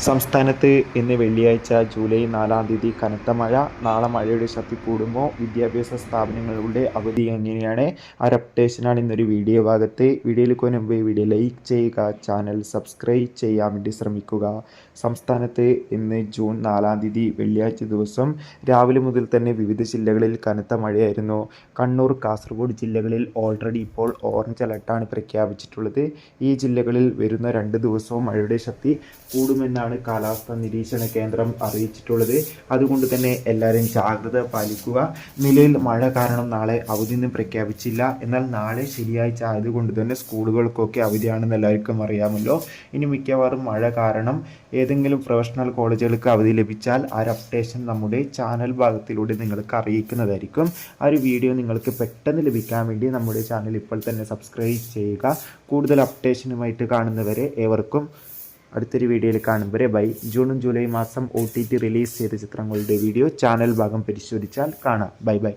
സംസ്ഥാനത്ത് ഇന്ന് വെള്ളിയാഴ്ച ജൂലൈ 4-ാം തീയതി കനത്ത മഴ. നാളെ മഴയുടെ ശക്തി കൂടുമ്പോൾ വിദ്യാഭ്യാസ സ്ഥാപനങ്ങളുടെ അവധി എങ്ങനെയാണ്? ആ ഒരു അപ്ഡേഷനാണ് ഇന്നൊരു വീഡിയോ ഭാഗത്ത്. വീഡിയോയിലേക്ക് മുൻപ് വീഡിയോ ലൈക്ക് ചെയ്യുക, ചാനൽ സബ്സ്ക്രൈബ് ചെയ്യാൻ വേണ്ടി ശ്രമിക്കുക. സംസ്ഥാനത്ത് ഇന്ന് ജൂൺ 4-ാം തീയതി വെള്ളിയാഴ്ച ദിവസം രാവിലെ മുതൽ തന്നെ വിവിധ ജില്ലകളിൽ കനത്ത മഴയായിരുന്നു. കണ്ണൂർ, കാസർഗോഡ് ജില്ലകളിൽ ഓൾറെഡി ഇപ്പോൾ ഓറഞ്ച് അലർട്ടാണ് പ്രഖ്യാപിച്ചിട്ടുള്ളത്. ഈ ജില്ലകളിൽ വരുന്ന 2 ദിവസവും മഴയുടെ ശക്തി കൂടുമെന്നാണ് കാലാവസ്ഥാ നിരീക്ഷണ കേന്ദ്രം അറിയിച്ചിട്ടുള്ളത്. അതുകൊണ്ട് തന്നെ എല്ലാവരും ജാഗ്രത പാലിക്കുക. നിലവിൽ മഴ കാരണം നാളെ അവധിയൊന്നും പ്രഖ്യാപിച്ചില്ല. എന്നാൽ നാളെ ശനിയാഴ്ച ആയതുകൊണ്ട് തന്നെ സ്കൂളുകൾക്കൊക്കെ അവധിയാണെന്ന് എല്ലാവർക്കും അറിയാമല്ലോ. ഇനി മിക്കവാറും മഴ കാരണം ഏതെങ്കിലും പ്രൊഫഷണൽ കോളേജുകൾക്ക് അവധി ലഭിച്ചാൽ ആ ഒരു അപ്ഡേഷൻ നമ്മുടെ ചാനൽ ഭാഗത്തിലൂടെ നിങ്ങൾക്ക് അറിയിക്കുന്നതായിരിക്കും. ആ ഒരു വീഡിയോ നിങ്ങൾക്ക് പെട്ടെന്ന് ലഭിക്കാൻ വേണ്ടി നമ്മുടെ ചാനൽ ഇപ്പോൾ തന്നെ സബ്സ്ക്രൈബ് ചെയ്യുക. കൂടുതൽ അപ്ഡേഷനുമായിട്ട് കാണുന്നവരെ ഏവർക്കും അടുത്തൊരു വീഡിയോയിൽ കാണും വരെ ബൈ. ജൂണും ജൂലൈ മാസം OTT റിലീസ് ചെയ്ത ചിത്രങ്ങളുടെ വീഡിയോ ചാനൽ ഭാഗം പരിശോധിച്ചാൽ കാണാം. Bye bye.